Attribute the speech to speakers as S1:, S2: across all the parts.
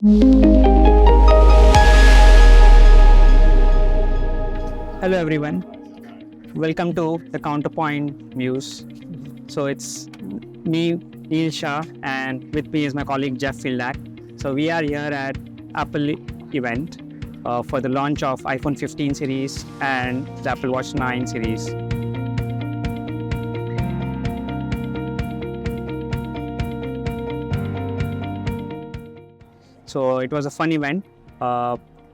S1: Hello everyone, welcome to the Counterpoint Views. So it's me, Shah, and with me is my colleague Jeff Fieldhack. So we are here at Apple event for the launch of iPhone 15 series and the Apple Watch 9 series. So it was a fun event.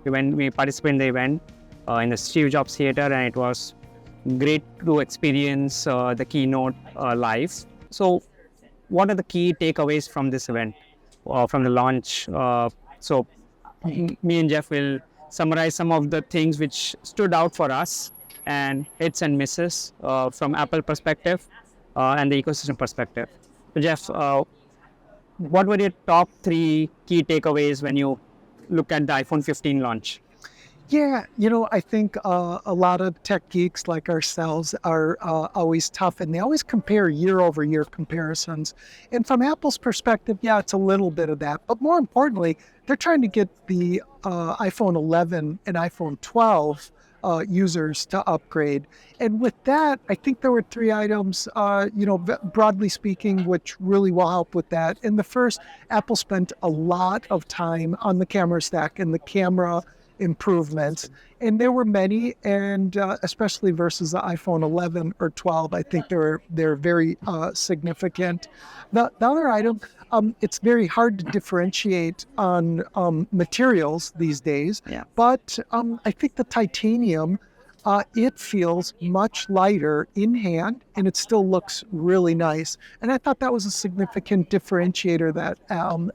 S1: We participated in the event in the Steve Jobs Theater, and it was great to experience the keynote live. So, what are the key takeaways from this event, from the launch? Me and Jeff will summarize some of the things which stood out for us and hits and misses from Apple perspective and the ecosystem perspective. So, Jeff, what were your top 3 key takeaways when you look at the iPhone 15 launch?
S2: Yeah, I think a lot of tech geeks like ourselves are always tough, and they always compare year-over-year comparisons. And from Apple's perspective, yeah, it's a little bit of that. But more importantly, they're trying to get the iPhone 11 and iPhone 12 users to upgrade. And with that, I think there were 3 items, broadly speaking, which really will help with that. And the first, Apple spent a lot of time on the camera stack and the camera improvements, and there were many, and especially versus the iPhone 11 or 12, I think they're very significant. The other item, it's very hard to differentiate on materials these days, but I think the titanium, it feels much lighter in hand, and it still looks really nice. And I thought that was a significant differentiator that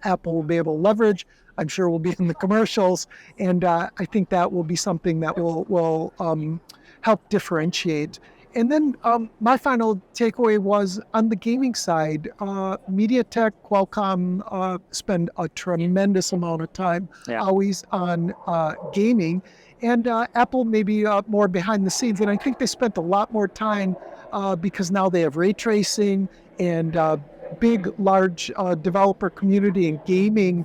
S2: Apple will be able to leverage. I'm sure will be in the commercials, and I think that will be something that will help differentiate. And then my final takeaway was on the gaming side, MediaTek, Qualcomm spend a tremendous amount of time always on gaming, and Apple maybe more behind the scenes. And I think they spent a lot more time because now they have ray tracing and big, large developer community and gaming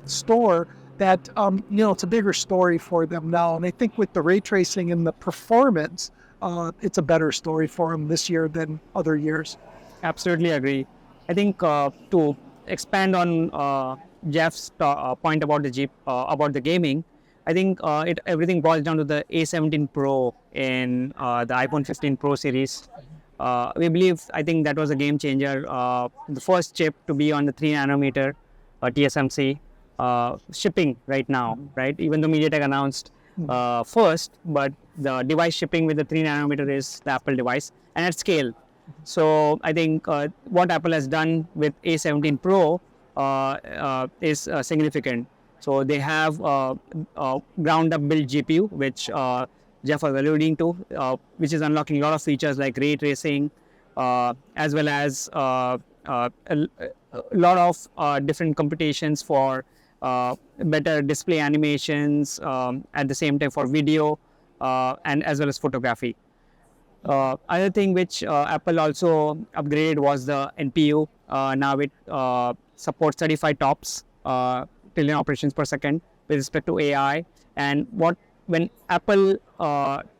S2: store that, it's a bigger story for them now. And I think with the ray tracing and the performance, it's a better story for them this year than other years.
S1: Absolutely agree. I think to expand on Jeff's point about the gaming, I think everything boils down to the A17 Pro in the iPhone 15 Pro series. I think that was a game changer. The first chip to be on the 3 nanometer TSMC shipping right now, right? Even though MediaTek announced first, but the device shipping with the 3 nanometer is the Apple device and at scale. So I think what Apple has done with A17 Pro is significant. So they have ground up built GPU, which Jeff was alluding to, which is unlocking a lot of features like ray tracing, as well as a lot of different computations for better display animations, at the same time for video, and as well as photography. Other thing which Apple also upgraded was the NPU. Now it supports 35 TOPS, trillion operations per second, with respect to AI. And when Apple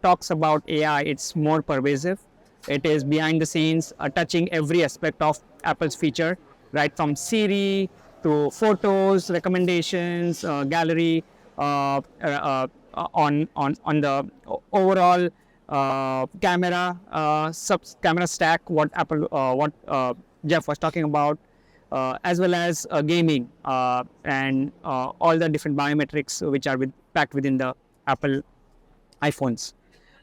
S1: talks about AI, it's more pervasive. It is behind the scenes, touching every aspect of Apple's feature, right from Siri to photos, recommendations, gallery, on the overall camera stack. What Jeff was talking about, as well as gaming and all the different biometrics which are packed within the Apple iPhones.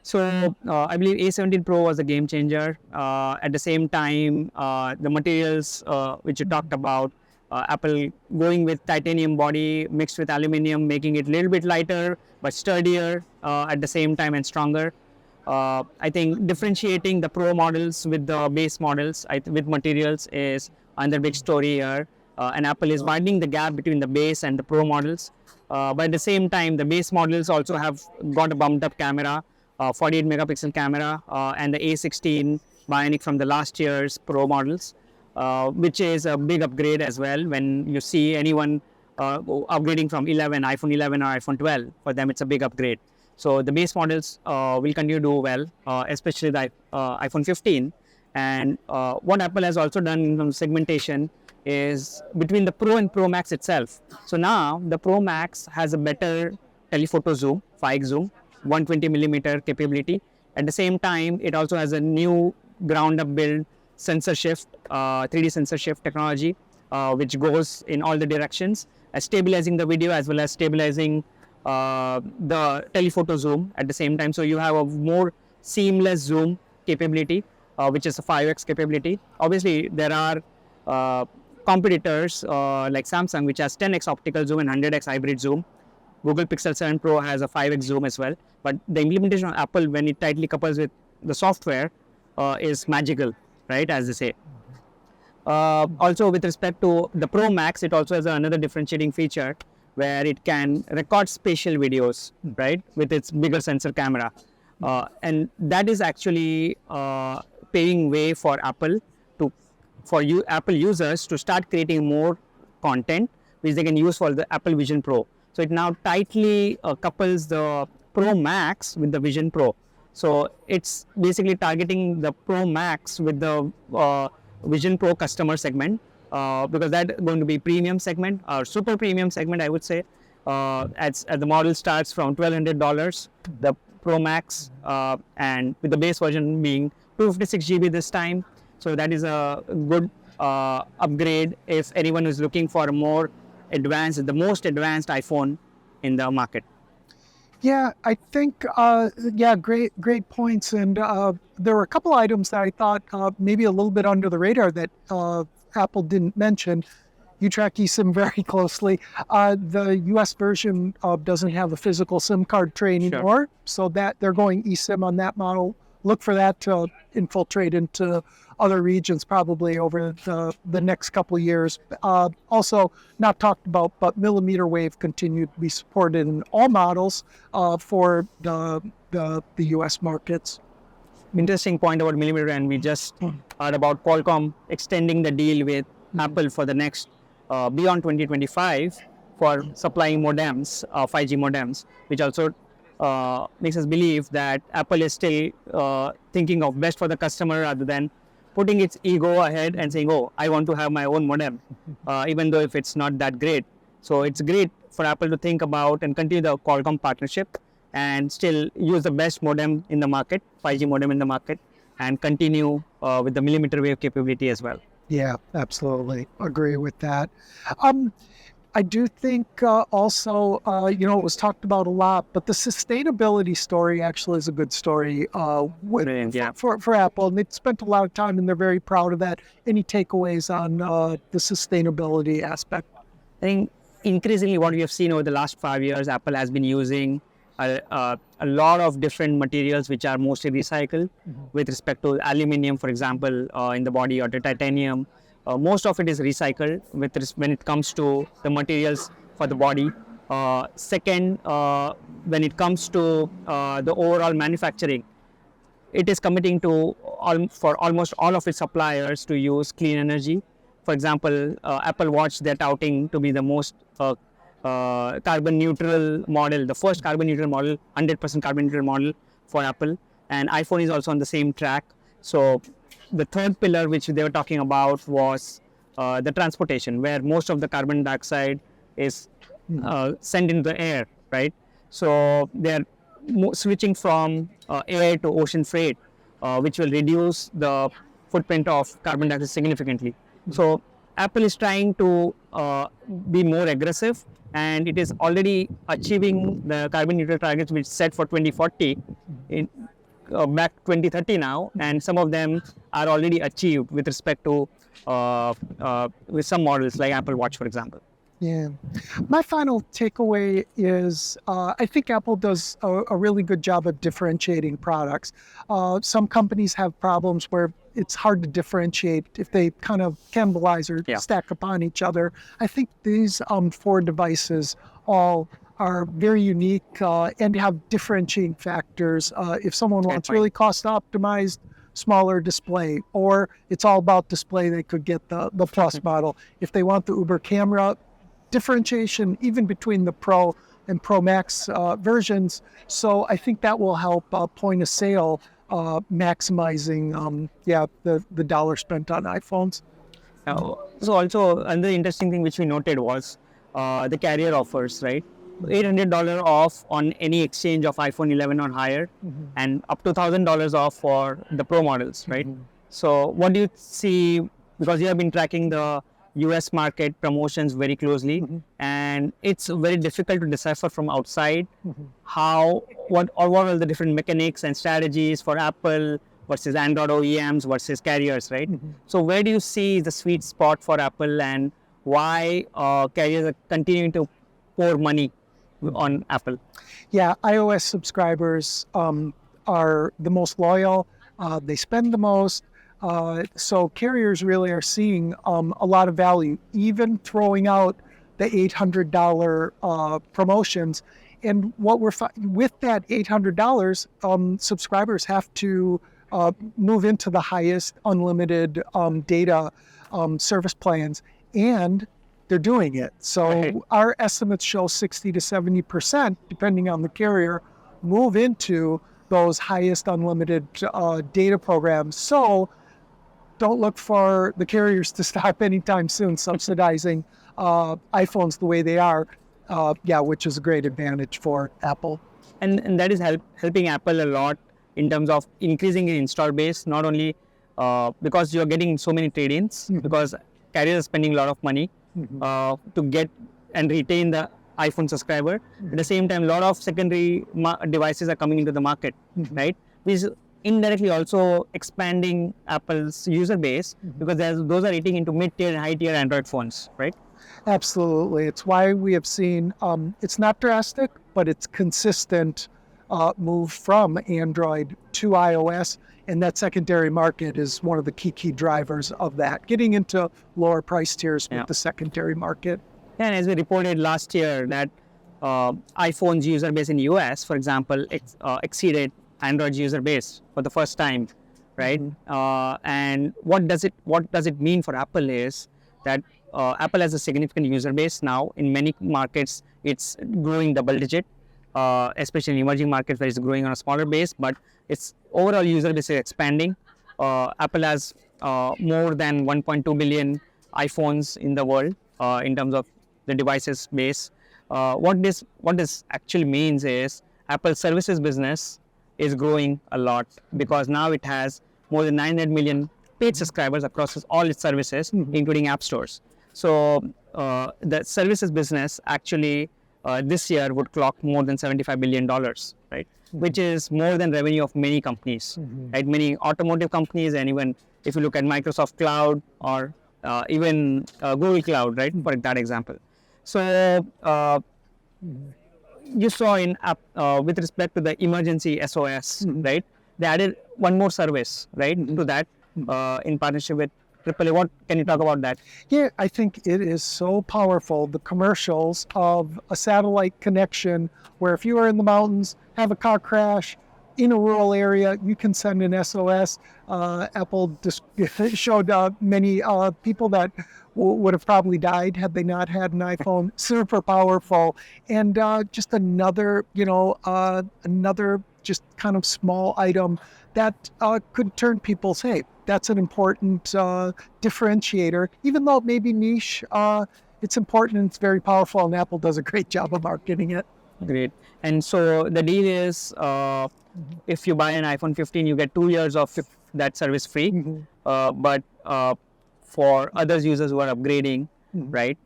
S1: So I believe A17 Pro was a game changer. At the same time, the materials which you talked about, Apple going with titanium body mixed with aluminum, making it a little bit lighter but sturdier at the same time and stronger. I think differentiating the Pro models with the base models with materials is another big story here. And Apple is widening the gap between the base and the Pro models. But at the same time, the base models also have got a bumped up camera, 48 megapixel camera, and the A16 Bionic from the last year's Pro models, which is a big upgrade as well. When you see anyone upgrading from iPhone 11 or iPhone 12. For them, it's a big upgrade. So the base models will continue to do well, especially the iPhone 15. And what Apple has also done in terms of segmentation is between the Pro and Pro Max itself. So now the Pro Max has a better telephoto zoom, 5x zoom, 120 millimeter capability. At the same time, it also has a new ground up build sensor shift, 3D sensor shift technology, which goes in all the directions, stabilizing the video as well as stabilizing the telephoto zoom at the same time. So you have a more seamless zoom capability, which is a 5x capability. Obviously, there are competitors like Samsung, which has 10x optical zoom and 100x hybrid zoom. Google Pixel 7 Pro has a 5x zoom as well. But the implementation of Apple, when it tightly couples with the software, is magical, right, as they say. Also, with respect to the Pro Max, it also has another differentiating feature where it can record spatial videos, right, with its bigger sensor camera. And that is actually paving way for Apple Apple users to start creating more content which they can use for the Apple Vision Pro. So it now tightly couples the Pro Max with the Vision Pro. So it's basically targeting the Pro Max with the Vision Pro customer segment, because that's going to be premium segment or super premium segment, I would say. As the model starts from $1,200, the Pro Max, and with the base version being 256 GB this time. So that is a good upgrade if anyone is looking for a more advanced, the most advanced iPhone in the market.
S2: Yeah, I think, great points. And there were a couple items that I thought maybe a little bit under the radar that Apple didn't mention. You track eSIM very closely. The US version doesn't have a physical SIM card tray anymore, so that they're going eSIM on that model. Look for that to infiltrate into other regions probably over the next couple of years. Also, not talked about, but millimeter wave continued to be supported in all models for the US markets.
S1: Interesting point about millimeter, and we just heard about Qualcomm extending the deal with Apple for the next beyond 2025 for supplying modems, 5G modems, which also makes us believe that Apple is still thinking of best for the customer rather than putting its ego ahead and saying, oh, I want to have my own modem, even though if it's not that great. So it's great for Apple to think about and continue the Qualcomm partnership and still use the best modem in the market, 5G modem in the market, and continue with the millimeter wave capability as well.
S2: Yeah, absolutely. Agree with that. I do think also, it was talked about a lot, but the sustainability story actually is a good story for Apple. And they spent a lot of time and they're very proud of that. Any takeaways on the sustainability aspect?
S1: I think increasingly what we have seen over the last 5 years, Apple has been using a lot of different materials which are mostly recycled with respect to aluminum, for example, in the body, or the titanium. Most of it is recycled when it comes to the materials for the body. Second, when it comes to the overall manufacturing, it is committing to for almost all of its suppliers to use clean energy. For example, Apple Watch, they're touting to be the most carbon neutral model, the first carbon neutral model, 100% carbon neutral model for Apple. And iPhone is also on the same track. So the third pillar which they were talking about was the transportation, where most of the carbon dioxide is sent into the air, right? So they're switching from air to ocean freight, which will reduce the footprint of carbon dioxide significantly. So Apple is trying to be more aggressive, and it is already achieving the carbon neutral targets which set for 2040 in back 2030 now, and some of them are already achieved with respect to with some models like Apple Watch, for example.
S2: Yeah. My final takeaway is I think Apple does a really good job of differentiating products. Some companies have problems where it's hard to differentiate if they kind of cannibalize or stack upon each other. I think these 4 devices all are very unique and have differentiating factors. If someone wants really cost optimized, smaller display, or it's all about display, they could get the Plus model. If they want the Uber camera, differentiation even between the Pro and Pro Max versions. So I think that will help point of sale maximizing the dollar spent on iPhones.
S1: So also another interesting thing which we noted was the carrier offers, right? $800 off on any exchange of iPhone 11 or higher, and up to $1,000 off for the Pro models, right? So what do you see? Because you have been tracking the US market promotions very closely, and it's very difficult to decipher from outside what are the different mechanics and strategies for Apple versus Android OEMs versus carriers, right? So where do you see the sweet spot for Apple, and why carriers are continuing to pour money on Apple?
S2: Yeah, iOS subscribers are the most loyal. They spend the most. So carriers really are seeing a lot of value, even throwing out the $800 promotions. And what we're with that $800, subscribers have to move into the highest unlimited data service plans, and they're doing it. So our estimates show 60 to 70%, depending on the carrier, move into those highest unlimited data programs. So don't look for the carriers to stop anytime soon subsidizing iPhones the way they are, which is a great advantage for Apple.
S1: And that is helping Apple a lot in terms of increasing the install base, not only because you're getting so many trade-ins, because carriers are spending a lot of money to get and retain the iPhone subscriber. At the same time, a lot of secondary devices are coming into the market, right? Which is indirectly also expanding Apple's user base, because those are eating into mid-tier and high-tier Android phones, right?
S2: Absolutely. It's why we have seen, it's not drastic, but it's consistent move from Android to iOS. And that secondary market is one of the key drivers of that, getting into lower price tiers with the secondary market.
S1: And as we reported last year, that iPhone's user base in the US, for example, exceeded Android's user base for the first time, right? And what does it mean for Apple is that Apple has a significant user base now. In many markets, it's growing double digit, especially in emerging markets where it's growing on a smaller base, but its overall user base is expanding. Apple has more than 1.2 billion iPhones in the world in terms of the devices base. What this actually means is Apple's services business is growing a lot, because now it has more than 900 million paid subscribers across all its services, including app stores. So the services business actually this year would clock more than $75 billion, right? Which is more than revenue of many companies, right? Many automotive companies, and even if you look at Microsoft Cloud or even Google Cloud, right? For that example. So you saw in with respect to the emergency SOS, right? They added one more service, right, to that in partnership with AAA. What can you talk about that?
S2: Yeah, I think it is so powerful. The commercials of a satellite connection, where if you are in the mountains, have a car crash in a rural area, you can send an SOS. Apple showed many people that would have probably died had they not had an iPhone. Super powerful, and just another just kind of small item that could turn people's, hey, that's an important differentiator. Even though it may be niche, it's important and it's very powerful, and Apple does a great job of marketing it.
S1: Great. And so the deal is, if you buy an iPhone 15, you get 2 years of that service free. But for other users who are upgrading, right,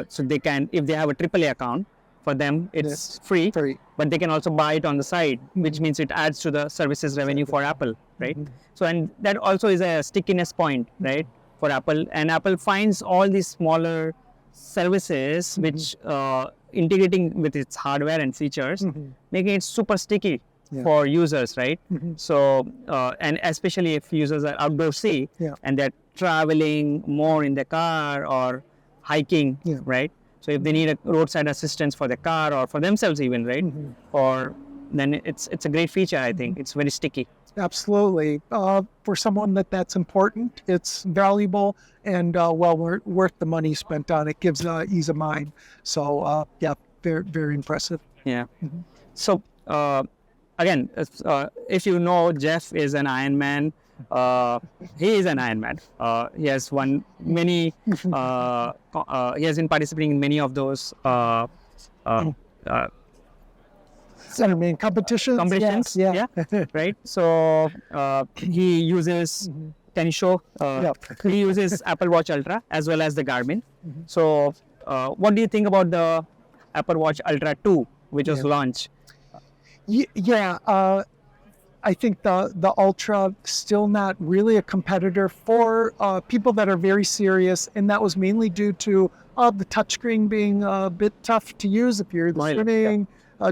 S1: so they can, if they have a AAA account, for them it's free, but they can also buy it on the side, which means it adds to the services revenue for Apple, right? So, and that also is a stickiness point, right, for Apple. And Apple finds all these smaller services which integrating with its hardware and features, making it super sticky for users, right? So, and especially if users are outdoorsy and they're traveling more in the car or hiking, right? So if they need a roadside assistance for the car or for themselves even, right? Or then it's a great feature, I think. It's very sticky.
S2: absolutely. For someone that's important, it's valuable and worth the money spent on it. Gives ease of mind. So yeah, very very impressive.
S1: Yeah. So again, if you know Jeff is an Iron Man, he is an Iron Man. He has won many. He has been participating in many of those
S2: I mean, competitions.
S1: competitions.
S2: Yeah.
S1: Right. So he uses. Can you show? He uses Apple Watch Ultra as well as the Garmin. So what do you think about the Apple Watch Ultra 2, which was launched?
S2: Yeah, I think the Ultra still not really a competitor for people that are very serious, and that was mainly due to the touchscreen being a bit tough to use if you're swimming,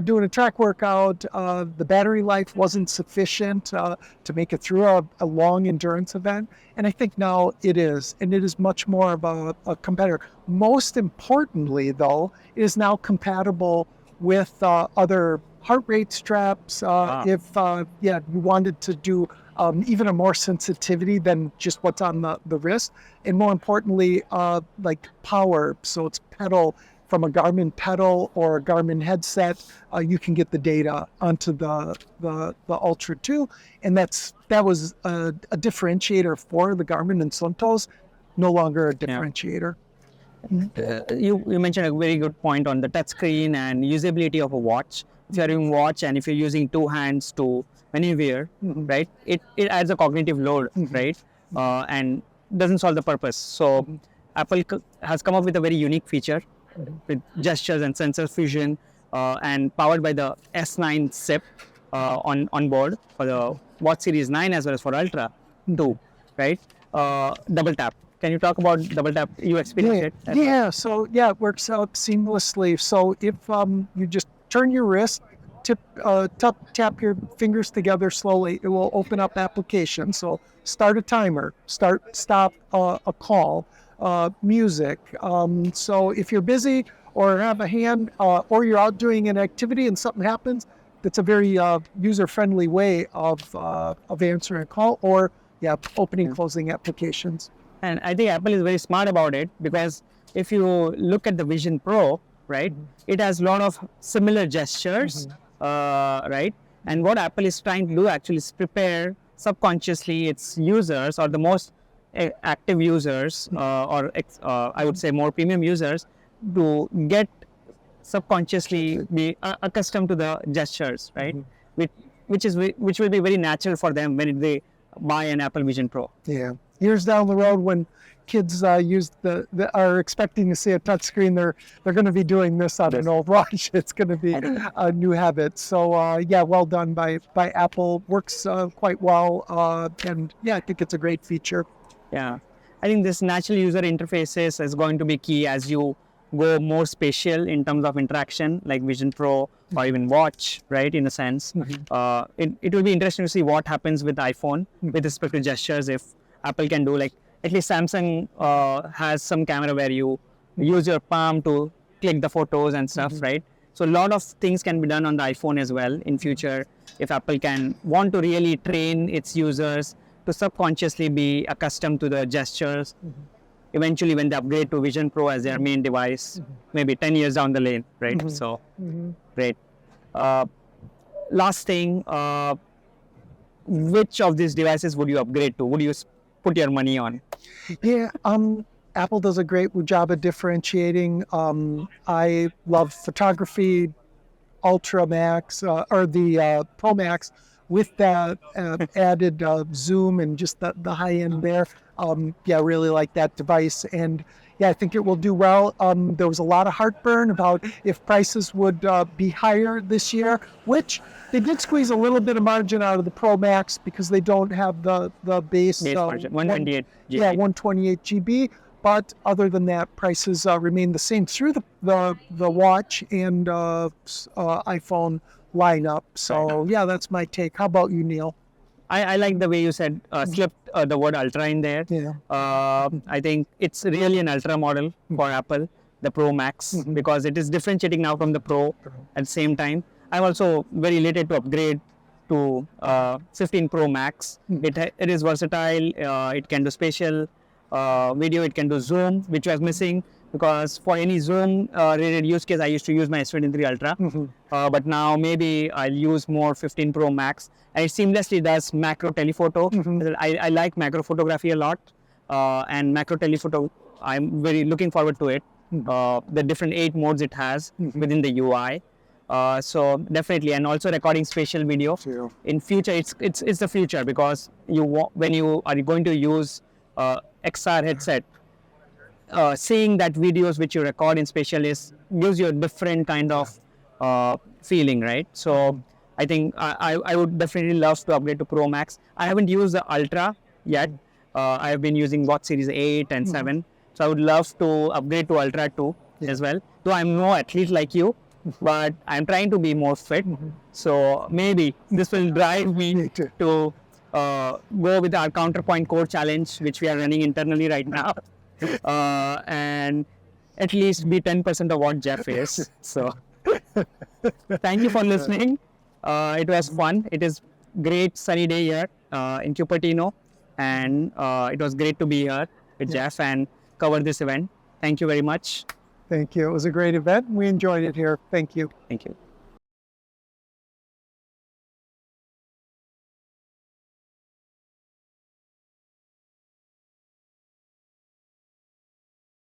S2: doing a track workout. The battery life wasn't sufficient to make it through a long endurance event, and I think now it is, and it is much more of a competitor. Most importantly, though, it is now compatible with other heart rate straps. If you wanted to do even a more sensitivity than just what's on the wrist, and more importantly, like power. So it's pedal from a Garmin pedal or a Garmin headset. You can get the data onto the Ultra 2, and that was a differentiator for the Garmin and Suntos. No longer a differentiator.
S1: You mentioned a very good point on the touchscreen and usability of a watch. If you're using watch and if you're using two hands to maneuver, right, it adds a cognitive load, right, and doesn't solve the purpose. So Apple has come up with a very unique feature with gestures and sensor fusion and powered by the S9 SIP on board for the Watch Series 9 as well as for Ultra 2, right? Double tap. Can you talk about double tap? You experienced it?
S2: Yeah. So it works out seamlessly. So if you just turn your wrist, tap your fingers together slowly, it will open up applications. So start a timer, stop a call, music. So if you're busy or have a hand, or you're out doing an activity and something happens, that's a very user-friendly way of answering a call or opening, closing applications.
S1: And I think Apple is very smart about it, because if you look at the Vision Pro, right, it has a lot of similar gestures, right? And what Apple is trying to do actually is prepare subconsciously its users, or the most active users, or I would say more premium users, to get subconsciously be accustomed to the gestures, right? Which will be very natural for them when they buy an Apple Vision Pro.
S2: Yeah. Years down the road, when kids are expecting to see a touchscreen, they're going to be doing this on an old watch. It's going to be a new habit. So well done by Apple. Works quite well, and I think it's a great feature.
S1: Yeah, I think this natural user interfaces is going to be key as you go more spatial in terms of interaction, like Vision Pro or even Watch, right? In a sense, it will be interesting to see what happens with iPhone with respect to gestures. If Apple can do, like, at least Samsung has some camera where you use your palm to click the photos and stuff, right? So a lot of things can be done on the iPhone as well in future, if Apple can want to really train its users to subconsciously be accustomed to the gestures. Eventually, when they upgrade to Vision Pro as their main device, maybe 10 years down the lane, right? So, great. Last thing, which of these devices would you upgrade to? Would you put your money on?
S2: Yeah, Apple does a great job of differentiating. I love photography, Ultra Max, or the Pro Max, with that added zoom and just the high end there. Really like that device, and I think it will do well. There was a lot of heartburn about if prices would be higher this year, which they did squeeze a little bit of margin out of the Pro Max because they don't have the base
S1: version, 128 GB.
S2: 128 GB. But other than that, prices remain the same through the watch and iPhone lineup. So that's my take. How about you, Neil?
S1: I like the way you said slipped the word ultra in there. I think it's really an ultra model for Apple, the Pro Max, because it is differentiating now from the Pro at the same time. I'm also very elated to upgrade to 15 Pro Max. It is versatile. It can do spatial video. It can do zoom, which was missing because for any zoom related use case, I used to use my S23 Ultra. But now maybe I'll use more 15 Pro Max, and it seamlessly does macro telephoto. I like macro photography a lot, and macro telephoto. I'm very looking forward to it. The different 8 modes it has within the UI. So definitely, and also recording spatial video. In future, it's the future because when you are going to use XR headset, seeing that videos which you record in spatial gives you a different kind of feeling, right? So I think I would definitely love to upgrade to Pro Max. I haven't used the Ultra yet. I have been using Watch Series 8 and 7. So I would love to upgrade to Ultra 2 as well. Though I'm no athlete like you, but I'm trying to be more fit. So maybe this will drive me to go with our Counterpoint Core Challenge, which we are running internally right now. And at least be 10% of what Jeff is. So thank you for listening. It was fun. It is great sunny day here in Cupertino, and it was great to be here with Jeff and cover this event. Thank you very much.
S2: Thank you. It was a great event. We enjoyed it here. Thank you.
S1: Thank you.